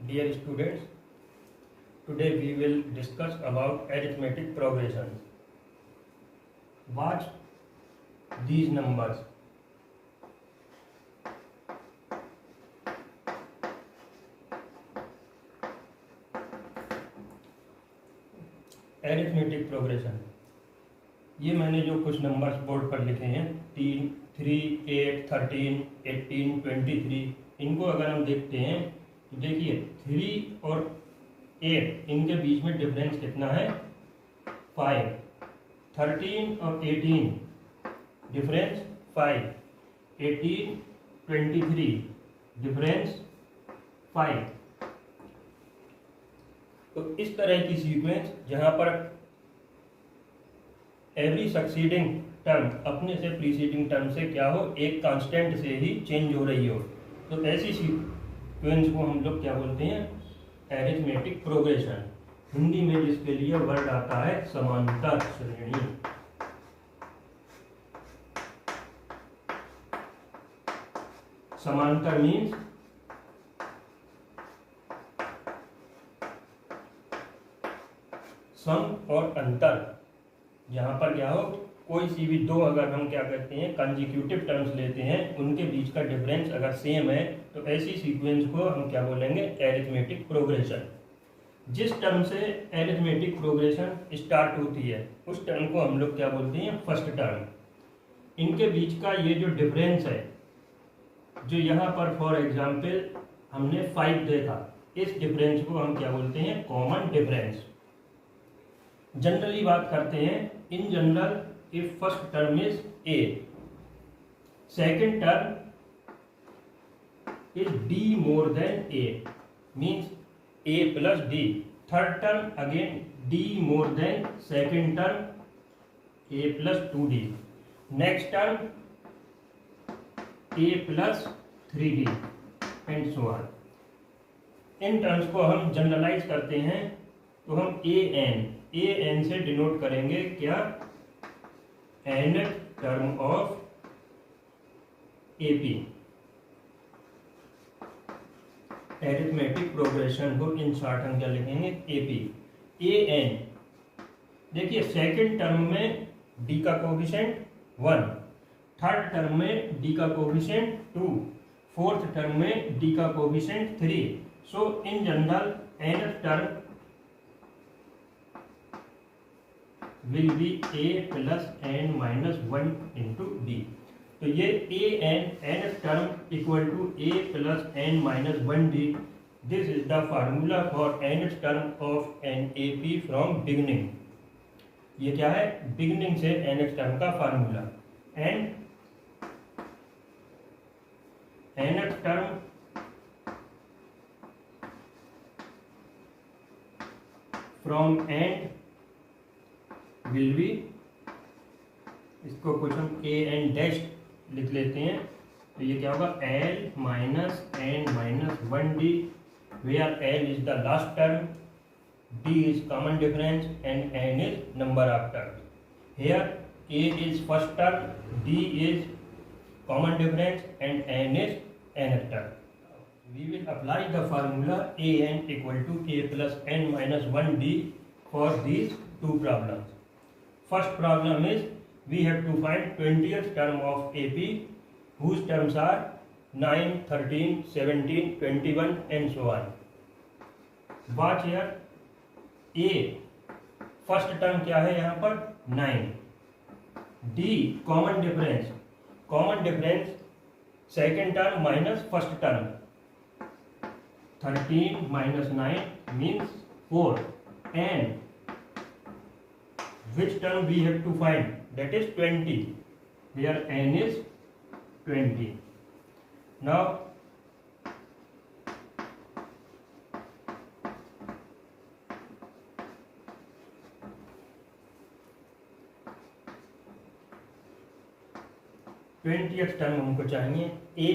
Dear students, today we will discuss about arithmetic progression. Watch these numbers. Arithmetic progression. ये मैंने जो कुछ numbers board पर लिखे हैं 3, 8, 13, 18, 23, इनको अगर हम देखते हैं तो देखिए 3 और 8 इनके बीच में डिफरेंस कितना है 5, 13 और 18 डिफरेंस 5, 18, 23 डिफरेंस 5। तो इस तरह की सीक्वेंस जहाँ पर एवरी सक्सीडिंग टर्म अपने से प्रीसीडिंग टर्म से क्या हो एक कांस्टेंट से ही चेंज हो रही हो, तो ऐसी सीक्वेंस को हम लोग क्या बोलते हैं एरिथमेटिक प्रोग्रेशन। हिंदी में जिसके लिए वर्ड आता है समांतर श्रेणी। समांतर मीन्स सम और अंतर, जहां पर क्या हो कोई सी भी दो अगर हम क्या करते हैं कंजिक्यूटिव टर्म्स लेते हैं उनके बीच का डिफरेंस अगर सेम है तो ऐसी सीक्वेंस को हम क्या बोलेंगे एरिथमेटिक प्रोग्रेशन। जिस टर्म से एरिथमेटिक प्रोग्रेशन स्टार्ट होती है उस टर्म को हम लोग क्या बोलते हैं फर्स्ट टर्म। इनके बीच का ये जो डिफरेंस है जो यहाँ पर फॉर एग्जाम्पल हमने 5 देखा, इस डिफरेंस को हम क्या बोलते हैं कॉमन डिफरेंस। जनरली बात करते हैं in general if first term is a, second term is d more than a means a plus d, third term again d more than second term a plus 2d, next term a plus 3d and so on. In terms को हम generalise करते हैं तो हम a n से denote करेंगे क्या nth term of AP। Arithmetic progression को इन शॉर्ट हम क्या लिखेंगे AP। an देखिए सेकेंड टर्म में d का कोफिशिएंट 1, थर्ड टर्म में d का कोफिशिएंट 2, फोर्थ टर्म में d का coefficient 3। So in general nth term will be a plus n minus 1 into d। तो ये a n nth term equal to a plus n minus 1 d। This is the formula for nth term of an AP from beginning। ये क्या है beginning से nth term का formula. and nth term from end will be, इसको कुछ हम A N dash लिख लेते हैं तो ये क्या होगा L minus N minus 1d, where L is the last term, D is common difference and N is number of term. Here A is first term, D is common difference and N is nth term. We will apply the formula A N equal to A plus N minus 1d for these two problems. First problem is we have to find 20th term of AP whose terms are 9, 13, 17, 21 and so on. Watch here. A first term क्या है यहाँ पर 9, D common difference second term minus first term, 13 minus 9 means 4, and which term we have to find, that is 20, where n is 20. Now twentieth term हमको चाहिए a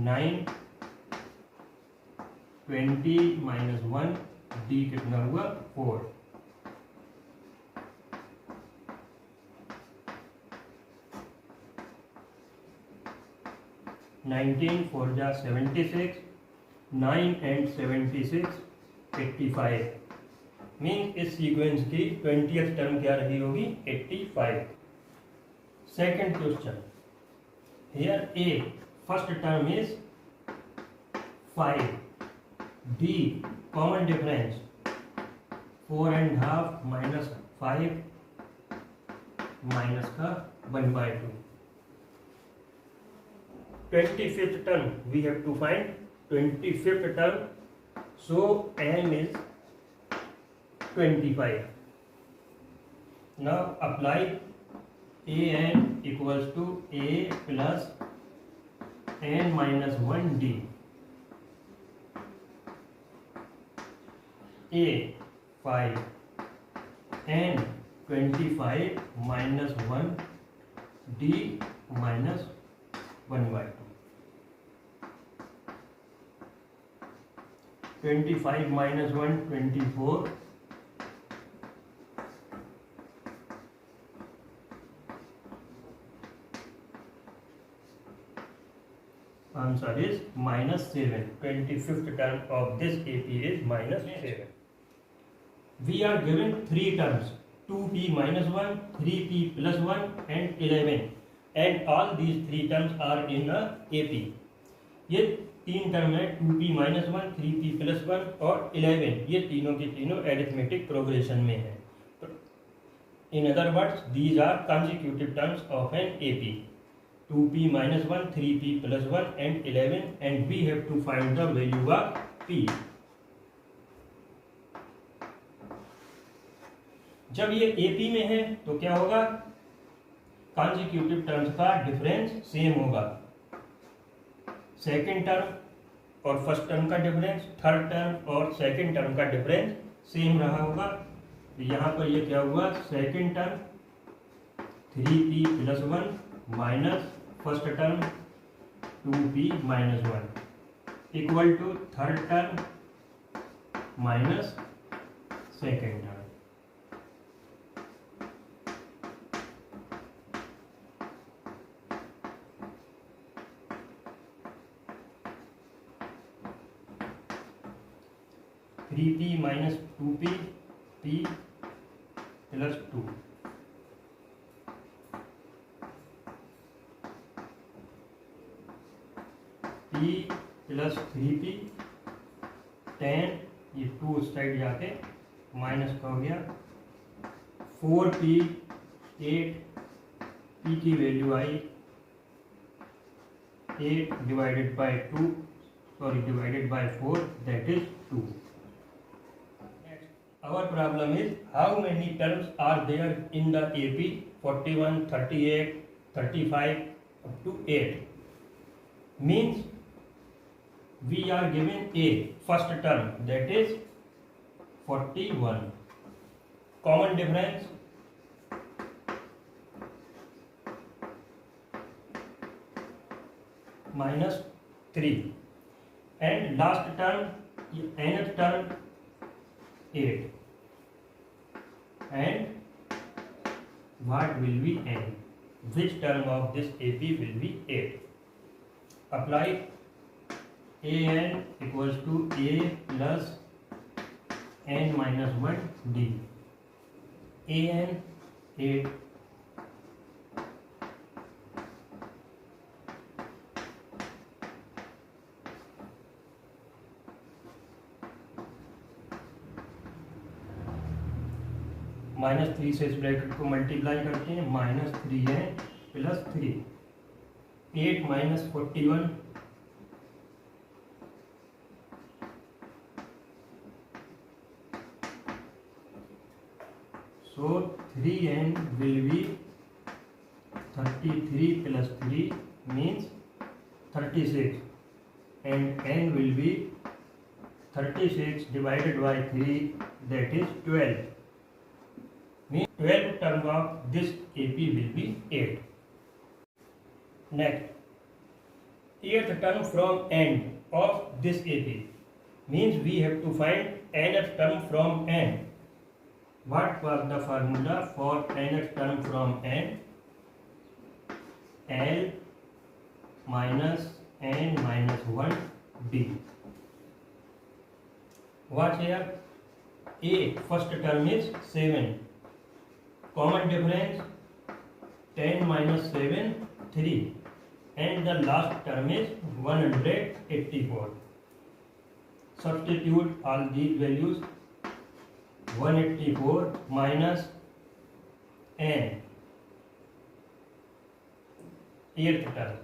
9, 20 minus 1, d कितना हुआ 4। 19 4 जा 76, 9 and 76 85 means इस सीक्वेंस की 20th term क्या रही होगी 85. Second question, here A first term is 5, B common difference 4.5 minus 5 minus का 1/2. 25th term we have to find 25th term, so n is 25. Now apply an equals to a plus n minus 1 d. a 5, n 25 minus 1 d minus 1/2. 25 minus 1 24. Answer is minus 7. 25th term of this AP is minus 7. We are given three terms, 2p minus 1, 3p plus 1 and 11, and all these three terms are in a AP. ये तीन term है 2p minus 1, 3p plus 1 और 11, ये तीनों के तीनों arithmetic progression में है. In other words, these are consecutive terms of an AP. 2p minus 1, 3p plus 1 and 11, and we have to find the value of p. जब ये AP में है तो क्या होगा, कॉन्जिक्यूटिव टर्म्स का डिफरेंस सेम होगा. सेकेंड टर्म और फर्स्ट टर्म का डिफरेंस, थर्ड टर्म और सेकेंड टर्म का डिफरेंस सेम रहा होगा. यहाँ पर ये क्या हुआ, second term 3p plus 1 minus first term 2p minus 1 equal to third term minus second term. Three P minus 2p, p plus 2. p plus 3p 10, ये 2 उस साइड जाके माइनस का हो गया. 4p 8, p की value I 8 divided by 2, sorry divided by 4, that is 2. Our problem is how many terms are there in the AP 41, 38, 35 up to 8. Means we are given a first term, that is 41. Common difference minus 3, and last term, nth term 8, and what will be n? Which term of this AP will be 8? Apply an equals to a plus n minus 1 d. an 8, minus 3 से इस bracket को multiply करते हैं, minus 3n plus 3, 8 minus 41, so 3n will be 33 plus 3 means 36, and n will be 36 divided by 3, that is 12. 12 term of this AP will be 8. Next, 8th term from end of this AP means we have to find nth term from end. What was the formula for nth term from end? L minus n minus 1 d. Watch here. A first term is 7. Common difference 10 minus 7 3, and the last term is 184. Substitute all these values. 184 minus n, 8th term.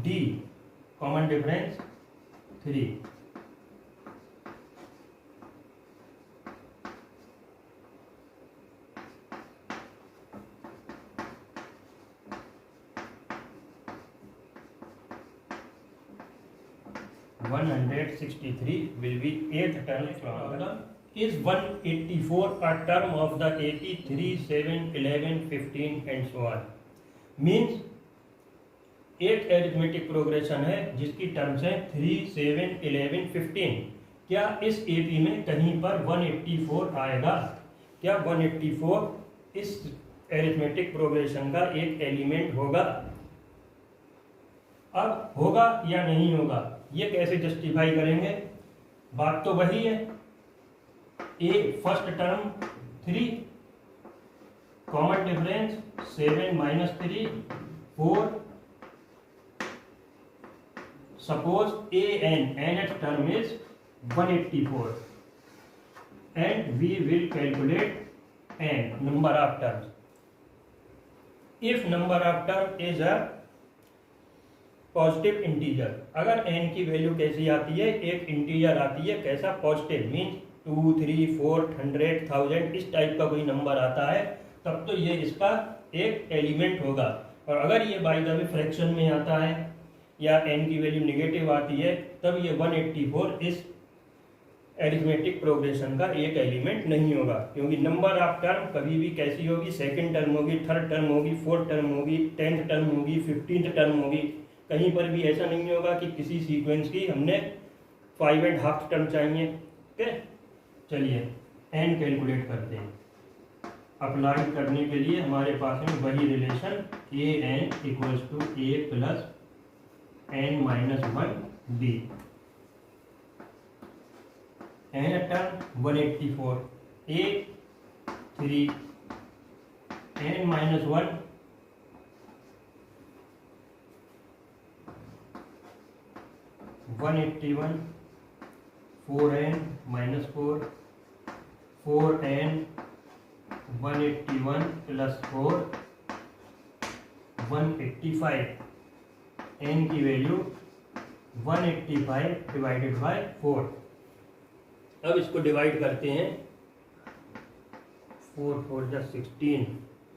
D common difference 3. One 163 will be 8th term from the. Is 184 a term of the AP 3, 7, 11, 15 and so on? Means एक arithmetic progression है जिसकी terms हैं 3, 7, 11, 15. क्या इस AP में कहीं पर 184 आएगा? क्या 184 इस एरिथमेटिक प्रोग्रेशन का एक एलिमेंट होगा? अब होगा या नहीं होगा, ये कैसे जस्टिफाई करेंगे? बात तो वही है. A first term 3, common difference 7 minus 3 4. Suppose a and nth term is 184 and we will calculate n, number of terms. If number of term is a positive integer, अगर n की वैल्यू कैसी आती है? एक इंटीजर आती है कैसा? Positive. Means 2, 3, 4, 100, 1000 इस टाइप का कोई नंबर आता है तब तो ये इसका एक एलिमेंट होगा. और अगर ये बाय द वे फ्रैक्शन में आता है या n की वैल्यू नेगेटिव आती है तब ये 184 इस एरिथमेटिक प्रोग्रेशन का एक एलिमेंट नहीं होगा. क्योंकि नंबर ऑफ टर्म कभी भी कैसी होगी? सेकंड टर्म होगी, थर्ड टर्म होगी, फोर्थ टर्म होगी, 10th टर्म होगी, 15th टर्म होगी. कहीं पर भी ऐसा नहीं होगा कि किसी सीक्वेंस की हमने 5.5 टर्म चाहिए. ओके, चलिए n कैलकुलेट करते हैं. अप्लाई करने के लिए हमारे पास में वही relation a n equals to a plus n minus 1 b. n term 184, a 3, n minus 1 181, 4n minus 4, 4n 181 plus 4 185. n की वैल्यू 185 डिवाइडेड बाय 4. अब इसको डिवाइड करते हैं. 4 4 जा 16,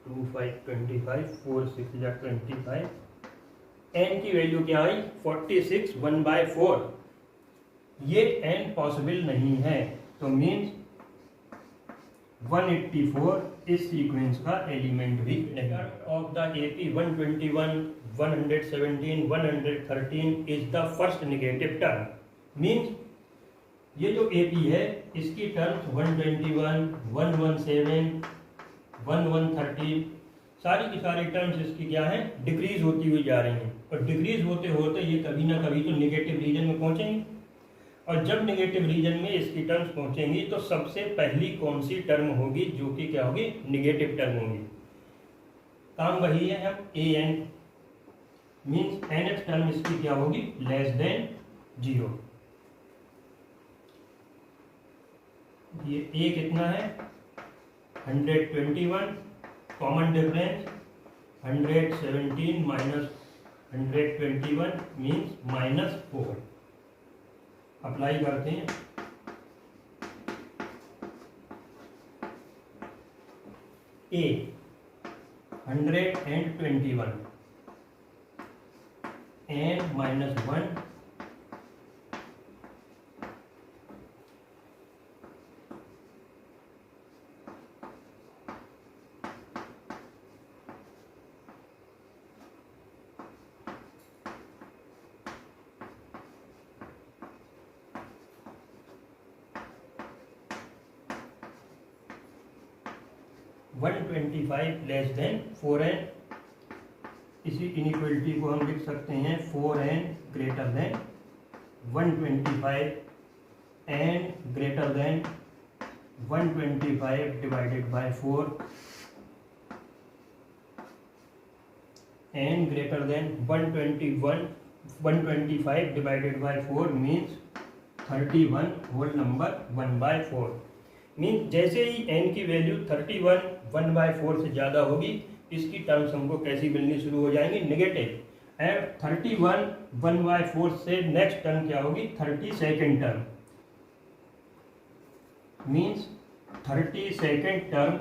2 5 25, 4 6 जा 25. n की वैल्यू क्या आई? 46 1/4. ये n पॉसिबल नहीं है तो मीन्स 184 इस सीक्वेंस का एलिमेंट भी नहीं. Of the AP 121, 117, 113 is the first negative term. Means ये जो एपी है इसकी टर्म्स 121, 117, 1113 सारी की सारी टर्म्स इसकी क्या है? डिक्रीज होती हुई जा रही हैं. और डिक्रीज होते होते ये कभी ना कभी तो नेगेटिव रीजन में पहुंचेंगी. और जब नेगेटिव रीजन में इसकी टर्म्स पहुंचेंगी तो सबसे पहली कौन सी टर्म होगी जो कि क्या होगी? नेगेटिव टर्म होगी. काम वही है. हम A N means nth term इसकी क्या होगी? Less than 0. ये a कितना है? 121. Common difference 117 minus 121 means minus 4. Apply करते हैं. a 121 n minus 1 125 less than 4n. इसी इनइक्वलिटी को हम लिख सकते हैं 4n greater than 125 n greater than 125 divided by 4 n greater than 125 divided by 4 means 31 whole number 1/4 means जैसे ही n की वैल्यू 31 1/4 से ज़्यादा होगी इसकी टर्म्स हमको कैसी मिलनी शुरू हो जाएंगी, नेगेटिव। एंड 31 1/4 से नेक्स्ट टर्म क्या होगी, 32nd term, means 32nd term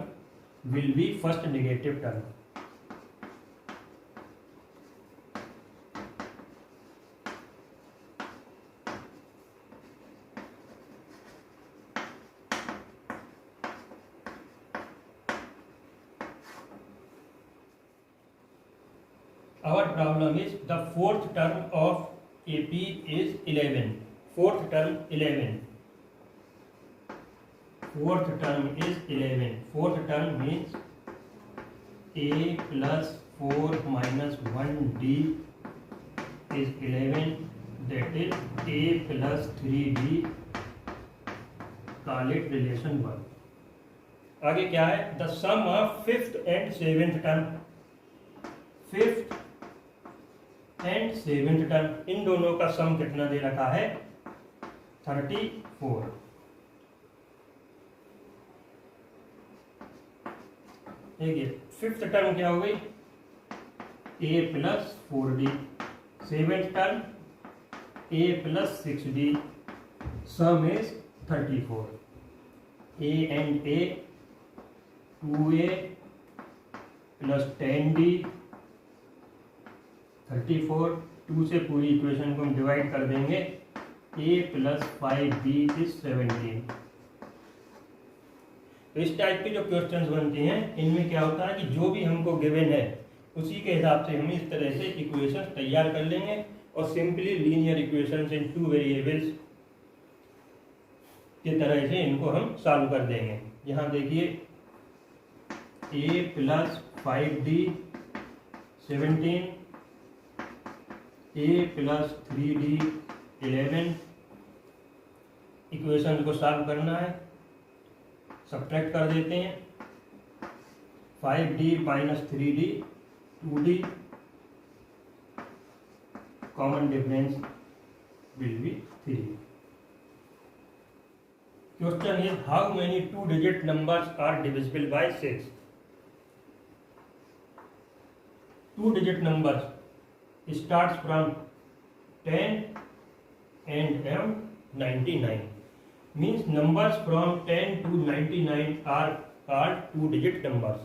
will be first negative term. Our problem is the fourth term of AP is 11. Fourth term 11. Fourth term is 11. Fourth term means A plus 4 minus 1D is 11. That is A plus 3D. Call it relation 1. आगे क्या है, the sum of fifth and seventh term. Fifth and seventh term, इन दोनों का सम कितना दे रखा है, 34। देखिए फिफ्थ टर्म क्या हो गई, a plus 4d, seventh term a plus 6d, some is 34। a and a 2a plus 10d 34, 2 से पूरी इक्वेशन को हम डिवाइड कर देंगे, a प्लस 5b इज 17। तो इस टाइप के जो क्वेश्चंस बनते हैं इनमें क्या होता है कि जो भी हमको गिवन है उसी के हिसाब से हम इस तरह से इक्वेशंस तैयार कर लेंगे और सिंपली लीनियर इक्वेशंस इन 2 वेरिएबल्स की तरह से इनको हम सॉल्व कर देंगे। यहाँ देखिए a plus 5d 17, a plus 3d 11, equation को सॉल्व करना है, सब्ट्रैक्ट कर देते हैं, 5d minus 3d 2d, common difference will be 3। Question is how many 2 digit numbers are divisible by 6। 2 digit numbers starts from 10 and 99, means numbers from 10 to 99 are called 2 digit numbers।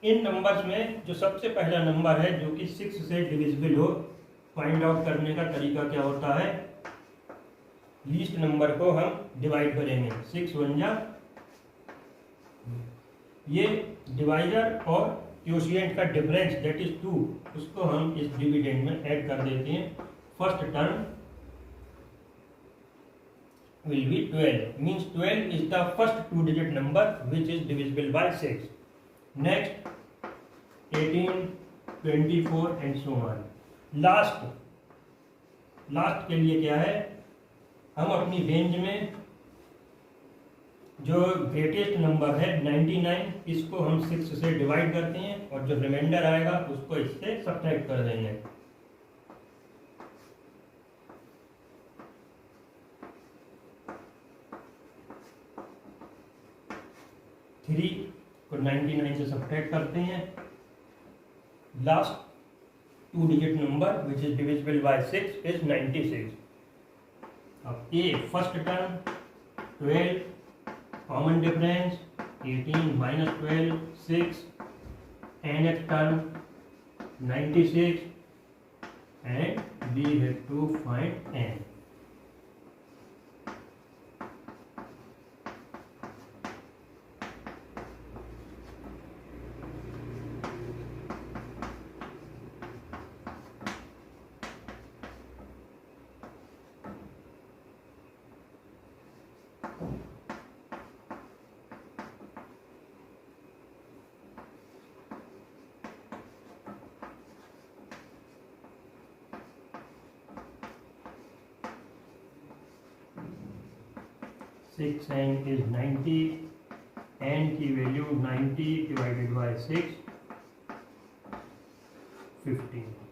In numbers में जो सबसे पहला number है जो कि 6 से divisible हो, find out करने का तरीका क्या होता है, लीस्ट नंबर को हम डिवाइड करेंगे, 6 1 जा, ये डिवाइजर और क्वोशिएंट का डिफरेंस दैट इज 2, उसको हम इस डिविडेंड में ऐड कर देते हैं। First term will be 12, means 12 is the first 2 digit number which is divisible by 6। Next 18 24 and so on. Last के लिए क्या है, हम अपनी रेंज में जो ग्रेटेस्ट नंबर है 99, इसको हम 6 से डिवाइड करते हैं और जो रिमाइंडर आएगा उसको इससे सब्ट्रैक्ट कर देंगे। 3 को 99 से सब्ट्रैक्ट करते हैं, last 2 digit number which is divisible by 6 is 96। अब A first term 12, common difference 18 minus 12 6, N X term 96 and we have to find N. 6n is 90, n की वैल्यू 90 डिवाइडेड बाय 6 15।